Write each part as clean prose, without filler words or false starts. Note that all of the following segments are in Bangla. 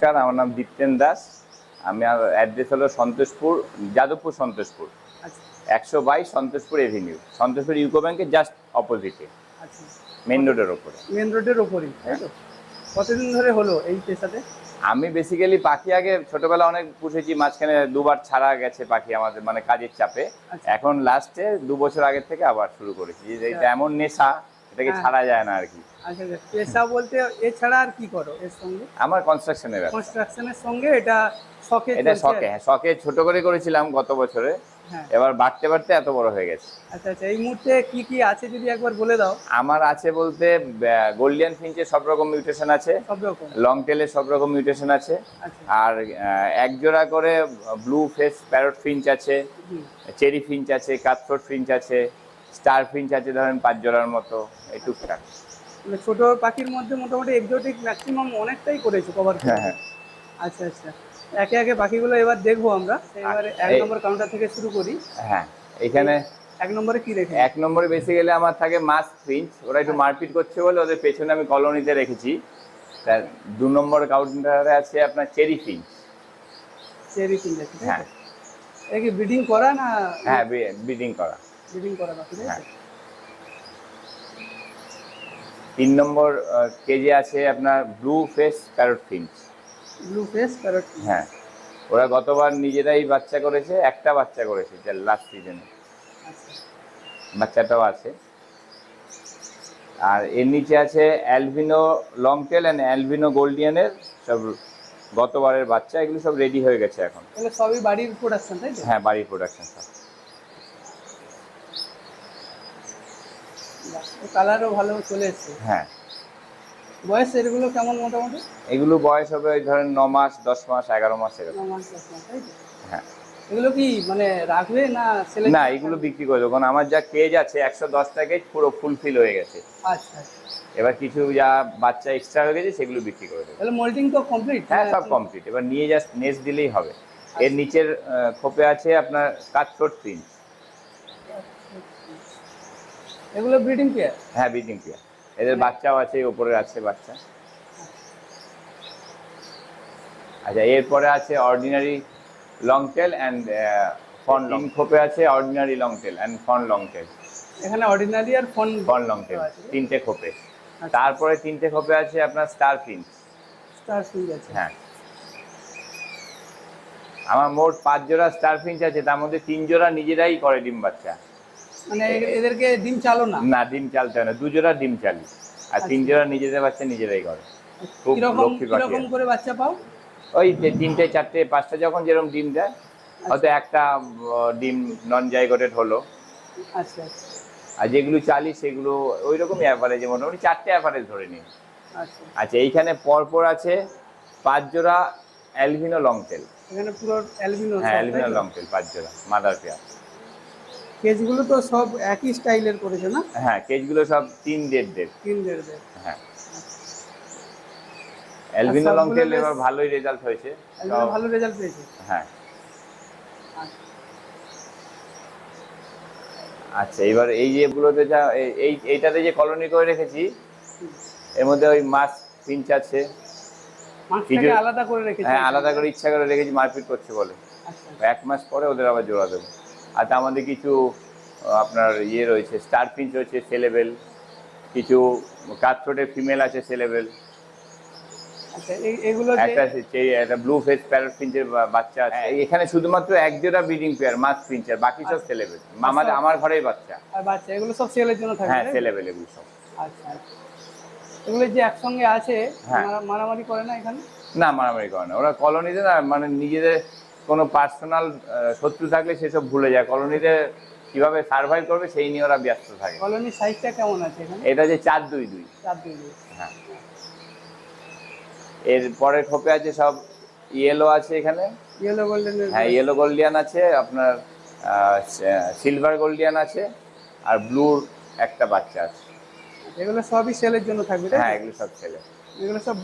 নমস্কার, আমার নাম দীপ্তেন দাস। আমার অ্যাড্রেস হলো সন্তোষপুর, যাদবপুর সন্তোষপুর, 122 সন্তোষপুর এভিনিউ, সন্তোষপুর ইউকো ব্যাংকের জাস্ট অপোজিটে, মেন রোডের ওপরে। মেন রোডের ওপরেই, তাই তো? কতদিন ধরে হলো এই পেশাতে? আমি বেসিক্যালি পাখি আগে ছোটবেলা অনেক পুষেছি, মাঝখানে দুবার ছাড়া গেছে পাখি আমাদের, মানে কাজের চাপে। এখন লাস্টে 2 বছর আগের থেকে আবার শুরু করেছি। এটা এমন নেশা, এটাকে ছাড়া যায় না আর কি। আচ্ছা, পেশা বলতে এছাড়া আর কি করো এর সঙ্গে? আমার কনস্ট্রাকশনের ব্যবসা। কনস্ট্রাকশনের সঙ্গে এটা শখে? এটা শখে, হ্যাঁ শখে ছোট করে করেছিলাম গত বছরে, এবার বাড়তে বাড়তে এত বড় হয়ে গেছে। আচ্ছা আচ্ছা, এই মুহূর্তে কি কি আছে যদি একবার বলে দাও। আমার আছে বলতে গোল্ডিয়ান ফিঞ্চের সব রকম মিউটেশন আছে, সব রকম লং টেলের সব রকম মিউটেশন আছে, আর এক জোড়া করে ব্লু ফেস প্যারট ফিঞ্চ আছে, চেরি ফিঞ্চ আছে, কাঠফোর্ট ফিঞ্চ আছে, স্টার ফিঞ্চ আছে, ধরেন 5 জোড়ার মতো। এই টুকটাক মানে ছোট পাখির মধ্যে মোটামুটি এক্সোটিক ম্যাক্সিমাম অনেকটাই করেছো কভার। হ্যাঁ। আচ্ছা আচ্ছা, একে একে পাখিগুলো এবার দেখবো আমরা। এবারে 1 নম্বর কাউন্টার থেকে শুরু করি। হ্যাঁ, এখানে 1 নম্বরে কি রেখে? 1 নম্বরে বেসিক্যালি আমার থাকে মাস্ক ফিঞ্চ, ওরা একটু মারপিট করছে বলে ওদের পেছনে আমি কলোনিতে রেখেছি। তার 2 নম্বর কাউন্টারে আছে আপনার চেরি ফিঞ্চ। চেরি ফিঞ্চ আছে? হ্যাঁ। এটা কি ব্রিডিং করা না? হ্যাঁ, ব্রিডিং করা। ব্রিডিং করা পাখি। হ্যাঁ। 3 নম্বর কেজি আছে আপনার blue face parrot Finch. Blue face parrot. হ্যাঁ, ওরা গতবার নিজেরাই বাচ্চা করেছে, একটা বাচ্চা করেছে লাস্ট সিজনে। বাচ্চাটাও আছে। আর এর নিচে আছে albino long tail and albino গোল্ডিয়ানের সব গতবারের বাচ্চা। এগুলো সব রেডি হয়ে গেছে এখন। এগুলো সবই বাড়ির প্রোডাকশন, তাই তো? হ্যাঁ, বাড়ির প্রোডাকশন সব। কালারও ভালো চলে এসেছে। হ্যাঁ। বয়স এগুলো কেমন মোটামুটি? এগুলো বয়স হবে ওই ধরেন 9 মাস, 10 মাস, 11 মাস এরকম। 9 মাস 10 মাস, তাই তো? হ্যাঁ। এগুলো কি মানে রাখবে না সেলে? না, এগুলো বিক্রি করে দেবো, কারণ আমার যা কেজ আছে 110টা কেজ পুরো ফুলফিল হয়ে গেছে। আচ্ছা। এবার কিছু যা বাচ্চা এক্সট্রা হয়ে গেছে সেগুলো বিক্রি করে দেবো। তাহলে মোল্ডিং তো কমপ্লিট? হ্যাঁ, সব কমপ্লিট। এবার নিয়ে জাস্ট নেস্ট দিলেই হবে। এর নিচের খোপে আছে আপনার কাঠফোর্ট ফিঞ্চ। এগুলো ব্রিডিং পেয়ার? হ্যাঁ, ব্রিডিং পেয়ার। এদের বাচ্চাও আছে, উপরে আছে বাচ্চা। আচ্ছা, এরপরে আছে ordinary long tail and fawn long. খোপে আছে ordinary long tail and fawn long tail. এখানে অর্ডিনারি আর ফন লং টেল 3টে খোপে। তারপরে 3টে খোপে আছে আপনার স্টার ফিঞ্চ। স্টার ফিঞ্চ আছে? হ্যাঁ। আমার মোট 5 জোড়া স্টার ফিঞ্চ আছে, তার মধ্যে 3 জোড়া নিজেরাই করে ডিম বাচ্চা। মানে এদেরকে ডিম চালো না? না, ডিম চালতে হয় না। 2 জোড়া ডিম চালি, আর 3 জোড়া নিজেদের বাচ্চা নিজেরাই করে। খুব লক্ষ্মী পাখি। কিরকম করে বাচ্চা পাও? ওই 3টে 4টে 5টা যখন যেরকম ডিম দেয়, হয়তো একটা ডিম নন জাইগোটেড হলো। আচ্ছা আচ্ছা। আর যেগুলো চালি সেগুলো ওই রকমই অ্যাভারেজে, মোটামুটি 4টে অ্যাভারেজ ধরে নিই। আচ্ছা আচ্ছা, এইখানে পরপর আছে 5 জোড়া অ্যালবিনো লং টেল। এখানে পুরো অ্যালবিনো? হ্যাঁ, অ্যালবিনো লং টেল 5 জোড়া মাদার পেয়ার। কেজগুলো তো সব একই স্টাইলের করেছে না? হ্যাঁ, কেজগুলো সব 3.5 3.5। হ্যাঁ, অ্যালবিনো লং টেল এবার ভালোই রেজাল্ট হয়েছে। ভালো রেজাল্ট পেয়েছে? হ্যাঁ। আচ্ছা, এবার এই যেগুলোতে যা এইটাতে যে কলোনি করে রেখেছি, এর মধ্যে ওই মাছ ফিঞ্চ আছে। মাছটাকে আলাদা করে রেখেছি? হ্যাঁ, আলাদা করে ইচ্ছা করে রেখেছি, মারপিট করছে বলে। 1 মাস পরে ওদের আবার জোড়া দেবো। আর তার মধ্যে কিছু আপনার রয়েছে, স্টার ফিঞ্চ রয়েছে সেলেবেল, কিছু কাঠফোর্টের ফিমেল আছে সেলেবেল। এগুলো একটা ব্লু ফেস প্যারট ফিঞ্চের বাচ্চা আছে। এখানে শুধুমাত্র 1 জোড়া ব্রিডিং পেয়ার মাস্ক ফিঞ্চ, আর বাকি সব সেলেবেল। আমার ঘরেই বাচ্চা। আর বাচ্চা এগুলো সব সেলের জন্য থাকে? হ্যাঁ, সেলেবেল এগুলো সব। আচ্ছা, এগুলো যে একসঙ্গে আছে, মারামারি করে না এখানে? না, মারামারি করে না। ওরা কলোনিতে না, মানে নিজেদের কোনো পার্সোনাল শত্রু থাকলে সেসব ভুলে যায়। কলোনিতে কিভাবে সার্ভাইভ করবে সেই নিয়ে ওরা ব্যস্ত থাকে। কলোনির সাইজটা কেমন আছে এখানে? এটা যে 4-2-2। 4-2-2। হ্যাঁ। এর পরের খোপে আছে সব ইয়েলো আছে এখানে। Yellow golden? হ্যাঁ, ইয়েলো গোল্ডিয়ান আছে, আপনার সিলভার গোল্ডিয়ান আছে, আর ব্লুর একটা বাচ্চা আছে। এগুলো সবই সেলের জন্য থাকবে? হ্যাঁ, এগুলো সব ছেলে। এগুলো সব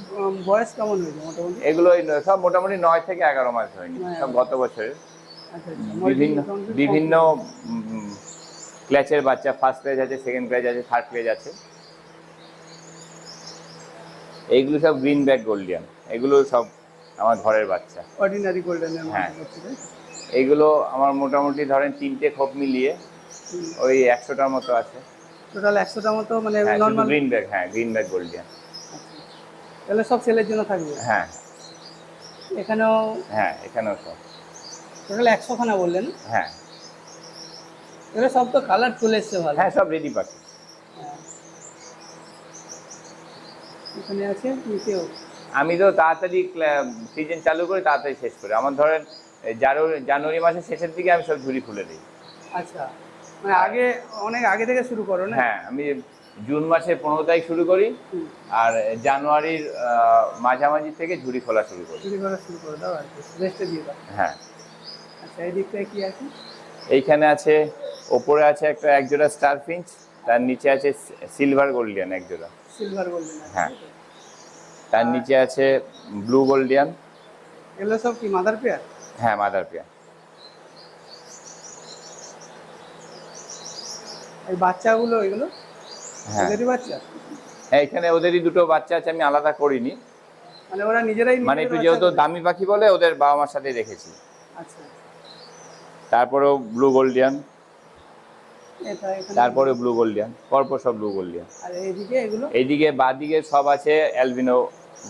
বয়স কেমন হয়েছে মোটামুটি? এগুলো সব মোটামুটি 9 থেকে 11 মাস হয়নি, সব গত বছরের। বিভিন্ন ক্ল্যাচের বাচ্চা, ফার্স্ট ক্ল্যাচ আছে, সেকেন্ড ক্ল্যাচ আছে, থার্ড ক্ল্যাচ আছে। এইগুলো সব গ্রিন ব্যাক গোল্ডিয়ান। এগুলো সব আমার ঘরের বাচ্চা। অর্ডিনারি গোল্ডেনের হ্যাঁ, মধ্যে করছে, তাই তো? এইগুলো আমার মোটামুটি ধরেন 3টে খোপ মিলিয়ে ওই 100টার মতো আছে। টোটাল 100টা মতো মানে হ্যাঁ, শুধু নর্মাল। গ্রিন ব্যাগ, হ্যাঁ গ্রিন ব্যাগ গোল্ডিয়ান। তাহলে সব সেলের জন্য থাকবে? হ্যাঁ এখানেও? হ্যাঁ, এখানেও সব। টোটাল 100 খানা বললেন? হ্যাঁ এগুলো সব তো কালার চলে এসছে ভালো। হ্যাঁ, সব রেডি পাখি। হ্যাঁ। এখানে আছে নিচেও। আমি তো তাড়াতাড়ি সিজন চালু করে তাড়াতাড়ি শেষ করি। আমার ধরেন জানুয়ারি মাসের শেষের দিকে আমি সব ঝুড়ি খুলে দিই। আচ্ছা, মানে আগে অনেক আগে থেকে শুরু করো না? হ্যাঁ, আমি জুন মাসের 15 তারিখ শুরু করি, আর জানুয়ারির মাঝামাঝি থেকে ঝুড়ি খোলা শুরু করি। ঝুড়ি করা শুরু করে দাও আর কি, রেস্টে দিয়ে দাও। হ্যাঁ। আচ্ছা, এই দিকটায় কি আছে? এইখানে আছে, ওপরে আছে একটা একজোড়া স্টার ফিঞ্চ, তার নিচে আছে সিলভার গোল্ডিয়ান একজোড়া। Silver golden. হ্যাঁ, তার নিচে আছে ব্লু গোল্ডিয়ান। এগুলো সব কি মাদার পেয়ার? হ্যাঁ, মাদার পেয়ার। এই বাচ্চাগুলো এগুলো হ্যাঁ, ওদেরই বাচ্চা? হ্যাঁ, এখানে ওদেরই দুটো বাচ্চা আছে, আমি আলাদা করিনি। মানে ওরা নিজেরাই মানে একটু যেহেতু দামি পাখি বলে ওদের বাবা মার সাথে রেখেছি। আচ্ছা। তারপরেও ব্লু গোল্ডিয়ান, এটা এখানে তারপরে ব্লু গোল্ডিয়ান, পরপর সব ব্লু গোল্ডিয়ান। আর এইদিকে এগুলো এইদিকে বাদিকে সব আছে অ্যালবিনো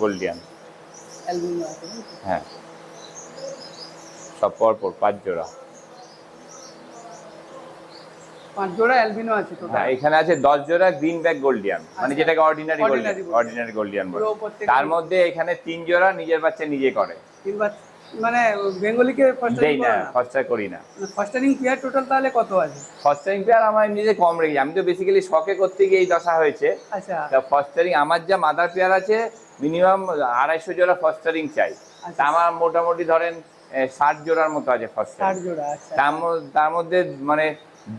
গোল্ডিয়ান। অ্যালবিনো আছে, তাই তো? হ্যাঁ, সব পরপর 5 জোড়া। 5 জোড়া অ্যালবিনো আছে টোটাল। হ্যাঁ, এখানে আছে 10 জোড়া গ্রিন ব্যাক গোল্ডিয়ান, মানে আচ্ছা। যেটাকে ordinary Gouldian, Ordinary goldian। Ordinary Gouldian বলে। পুরো প্রত্যেক তার মধ্যে এখানে 3 জোড়া নিজের বাচ্চা নিজে করে। 3 বাচ্চা মানে বেঙ্গলিকে দেই ফাস্টারিং না, করে না? খরচা করি না। ফাস্টারিং পেয়ার টোটাল তাহলে কত আছে? ফস্টারিং পেয়ার আমার নিজে কম রেখেছি, আমি তো বেসিক্যালি শখে করতে গিয়ে এই দশা হয়েছে। আচ্ছা তা ফস্টারিং আমার যা মাদার পেয়ার আছে মিনিমাম 250 জোড়া ফস্টারিং চাই। আচ্ছা। তা আমার মোটামুটি ধরেন 60 জোড়ার মতো আছে 60 ফস্টারিং। জোড়া। আচ্ছা তার মধ্যে মানে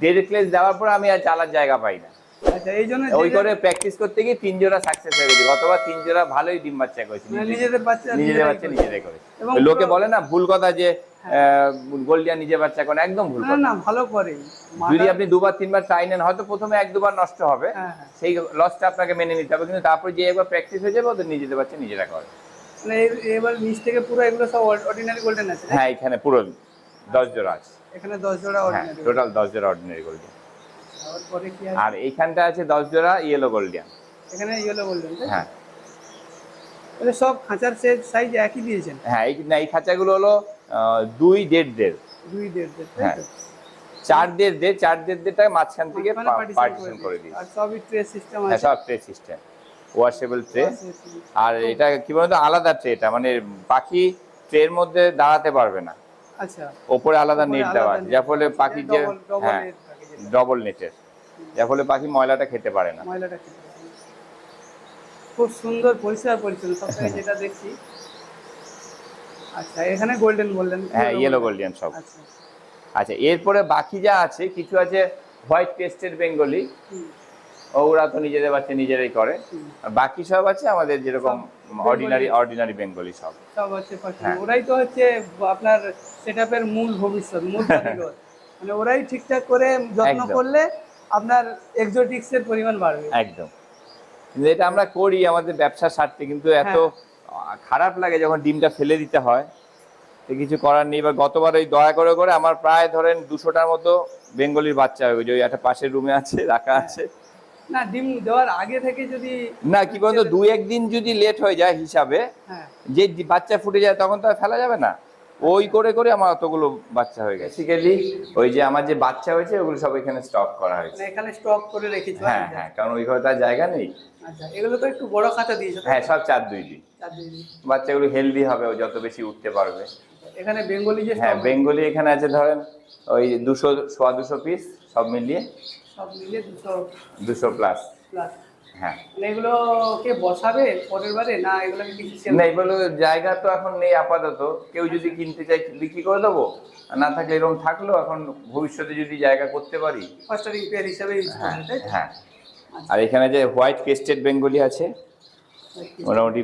1.5 ক্লেস দেওয়ার পর আমি আর চালার জায়গা পাই না। আচ্ছা, এই জন্য ওই করে প্র্যাকটিস করতে গিয়ে 3 জোড়া সাকসেস হয়ে গেছে। গতবার 3 জোড়া ভালোই ডিম বাচ্চা করেছি, নিজেদের বাচ্চা নিজেরাই করেছি। এবং লোকে বলে না ভুল কথা যে গোল্ডিয়ান নিজে বাচ্চা করে, একদম ভুল না কথা। না, ভালো করে। যদি আপনি 2-3 বার ট্রাই নেন, হয়তো প্রথমে 1-2 বার নষ্ট হবে, হ্যাঁ। সেই লসটা আপনাকে মেনে নিতে হবে, কিন্তু তারপর যে একবার প্র্যাকটিস হয়ে যাবে ওদের নিজেদের বাচ্চা নিজেরা করে। মানে এবার নিচ থেকে পুরো এগুলো সব অর্ডিনারি গোল্ডেন আছে? হ্যাঁ, এখানে পুরো 10 জোড়া আছে। এখানে 10 জোড়া হ্যাঁ, অর্ডিনারি। টোটাল 10 জোড়া অর্ডিনারি গোল্ডিয়ান। আর পরে কি আছে? আর এইখানটা আছে 10 জোড়া ইয়েলো গোল্ডিয়ান। এখানে ইয়েলো গোল্ডেন, তাই? হ্যাঁ তাহলে সব খাঁচার সাইজ একই দিয়েছেন? হ্যাঁ, এই খাঁচাগুলো হলো 2.5-1.5। 2.5, তাই হ্যাঁ, তো? 4.5 মাঝখান থেকে পার্টিশন করে দিই। আর সবই ট্রে সিস্টেম হ্যাঁ, আছে? সব ট্রে সিস্টেম, ওয়াশেবল ট্রে। আর এটা কি বলতো, আলাদা ট্রে, এটা মানে পাখি ট্রের মধ্যে দাঁড়াতে পারবে না। আচ্ছা, ওপরে আলাদা নেট দেওয়া আছে, যার ফলে পাখি যে হ্যাঁ ডবল নেটের, যার ফলে পাখি ময়লাটা খেতে পারে না। ময়লাটা খেতে পারে না। খুব সুন্দর পরিষ্কার পরিচ্ছন্ন সব থেকে যেটা দেখছি। আচ্ছা, এখানে গোল্ডেন বললেন? হ্যাঁ, ইয়েলো গোল্ডিয়ান সব। আচ্ছা আচ্ছা, এরপরে বাকি যা আছে কিছু আছে হোয়াইট টেস্টেড বেঙ্গলি, ওরা তো নিজেদের বাচ্চা নিজেরাই করে। আর বাকি সব আছে আমাদের যেরকম অর্ডিনারি বেঙ্গলি সব আছে। হ্যাঁ। ওরাই তো হচ্ছে আপনার সেটআপের মূল ভবিষ্যৎ, মূল কারিগর। মানে ওরাই ঠিকঠাক করে যত্ন একদম। করলে আপনার এক্সোটিক্সের পরিমাণ বাড়বে। একদম। কিন্তু এটা আমরা করি আমাদের ব্যবসার স্বার্থে, কিন্তু এত খারাপ লাগে যখন ডিমটা ফেলে দিতে হয়, তো কিছু করার নেই। এবার গতবার ওই দয়া করে করে আমার প্রায় ধরেন 200টার মতো বেঙ্গলির বাচ্চা হয়ে গেছে, ওই একটা পাশের রুমে আছে রাখা আছে। না, ডিম দেওয়ার আগে থেকে যদি না, কি বলতো, 2-1 দিন যদি লেট হয়ে যায় হিসাবে, যে বাচ্চা ফুটে যায় তখন তো আর ফেলা যাবে না। ওই করে করে আমার অতগুলো বাচ্চা হয়ে গেছে। বেসিক্যালি ওই যে আমার যে বাচ্চা হয়েছে ওগুলো সব এখানে স্টক করা হয়েছে। মানে এখানে স্টক করে রেখেছো? হ্যাঁ হ্যাঁ, কারণ ওইভাবে তার জায়গা নেই। আচ্ছা, এগুলো তো একটু বড় খাঁচা দিয়েছো? হ্যাঁ, সব 4-2 দিন। বাচ্চাগুলো হেলদি হবে, ও যত বেশি উঠতে পারবে। এখানে বেঙ্গলি যে হ্যাঁ, বেঙ্গলি এখানে আছে ধরেন ওই 200-250 পিস, সব মিলিয়ে 200 প্লাস। হ্যাঁ, এগুলোকে বসাবে পরের বারে না এগুলোকে কিছু সেল? না, এগুলো জায়গা তো এখন নেই আপাতত, কেউ যদি কিনতে চাই বিক্রি করে দেবো, আর না থাকলে এরকম থাকলো, এখন ভবিষ্যতে যদি জায়গা করতে পারি ফাস্টারিং পেয়ার হিসেবে ইউজ করবে, তাই তো? হ্যাঁ। আর এখানে যে হোয়াইট ক্রেস্টেড বেঙ্গলি আছে মোটামুটি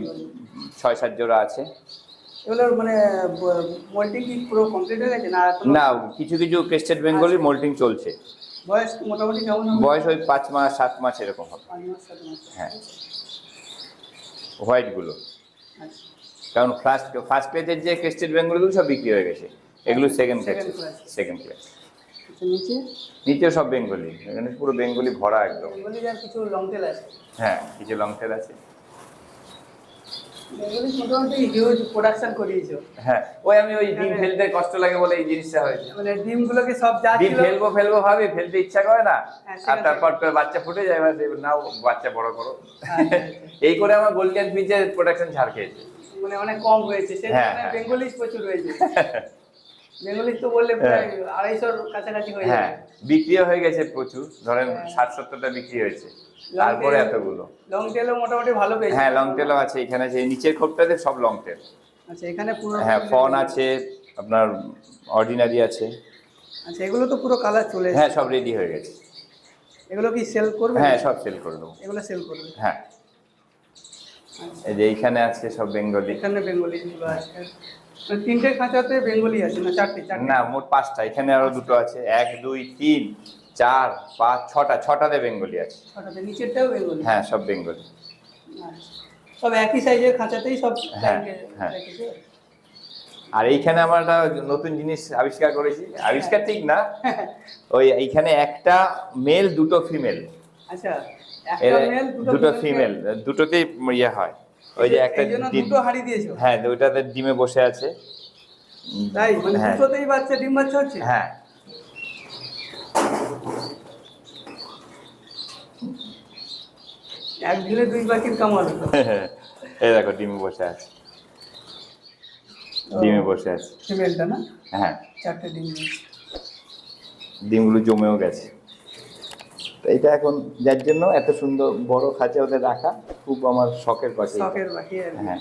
6-7 জোড়া আছে। এগুলোর মানে মোল্টিং কি পুরো কমপ্লিট হয়ে গেছে না? না, কিছু কিছু ক্রেস্টেড বেঙ্গলির মোল্টিং চলছে। বয়স মোটামুটি কেমন হবে? বয়স ওই 5 মাস 7 মাস এরকম হবে। 5 মাস 7 মাস। হ্যাঁ, হোয়াইটগুলো। আচ্ছা, কারণ ফার্স্ট ক্লাসের যে ক্রেস্টেড বেঙ্গলগুলো সব বিক্রি হয়ে গেছে, এগুলো সেকেন্ড ক্লাস। সেকেন্ড ক্লাস নিচে নিচে সব বেঙ্গলি, এখানে পুরো বেঙ্গলি ভরা একদম। বেঙ্গলি আর কিছু লং টেল আছে। হ্যাঁ, কিছু লং টেল আছে। বেঙ্গলি মোটামুটি হিউজ প্রোডাকশন করিয়েছো। হ্যাঁ, আমি ওই ডিম ফেলতে কষ্ট লাগে বলে এই জিনিসটা হয়েছে। মানে ডিমগুলোকে সব যা ডিম ছিল ফেলবো ভাবি, ফেলতে ইচ্ছা করে না, আর সেখান তারপর বাচ্চা ফুটে যায়, নাও বাচ্চা বড় করো। এই করে আমার গোল্ডেন ফিঞ্চের প্রোডাকশন ছাড় খেয়েছে। মানে অনেক কম হয়েছে, সেখানে বেঙ্গলিশ প্রচুর হয়েছে। বেঙ্গলিশ তো বললে প্রায় 250-র কাছাকাছি হয়ে হ্যাঁ, যাবে। বিক্রিও হয়ে গেছে প্রচুর, ধরেন 60-70টা বিক্রি হয়েছে, তারপরে এতগুলো। লং টেলও মোটামুটি ভালো পেয়েছে। হ্যাঁ, লং টেলও আছে এখানে, যে নিচের খোপটাতে সব লং টেল। আচ্ছা, এখানে পুরো হ্যাঁ, ফন আছে, আপনার অর্ডিনারি আছে। আচ্ছা, এগুলো তো পুরো কালার চলে এসেছে। হ্যাঁ, সব রেডি হয়ে গেছে। এগুলো কি সেল করবে? হ্যাঁ, সব সেল করে দেবো। এগুলো সেল করবে? হ্যাঁ, এই যে এইখানে আছে সব বেঙ্গলি। এখানে বেঙ্গলি গুলো আছে। মানে 3টে খাঁচাতে বেঙ্গলি আছে না 4টে? না, মোট 5টা, এখানে আরো 2টো আছে। 1 2 3 4 5 6টাতে বেঙ্গলি আছে। 6টাতে নিচেরটাও বেঙ্গলি? হ্যাঁ, সব বেঙ্গলি। আচ্ছা, সব একই সাইজের খাঁচাতেই সব হ্যাঁ, ব্যাংকে হ্যাঁ। রেখেছে? আর এইখানে আমরা একটা নতুন জিনিস আবিষ্কার করেছি, আবিষ্কার ঠিক না, ওই এইখানে একটা মেল 2টো ফিমেল। আচ্ছা, একটা মেল দুটো ফিমেল, দুটোতেই ইয়ে হয়। ওই যে একটা ডিম, দুটো হাড়ি দিয়েছো? হ্যাঁ, ওইটাতে ডিমে বসে আছে। তাই মানে হ্যাঁ। দুটোতেই ডিম বাচ্চা হচ্ছে? হ্যাঁ, এক ঢিলে 2 পাখির কামাল হলো। এই দেখো ডিমে বসে আছে, ডিমে বসে আছে ফিমেলটা না? হ্যাঁ, 4টে ডিম দিয়েছে। ডিমগুলো জমেও গেছে। তো এটা এখন যার জন্য এত সুন্দর বড় খাঁচা ওদের রাখা খুব আমার শখের পাখি। শখের পাখি আর কি। হ্যাঁ।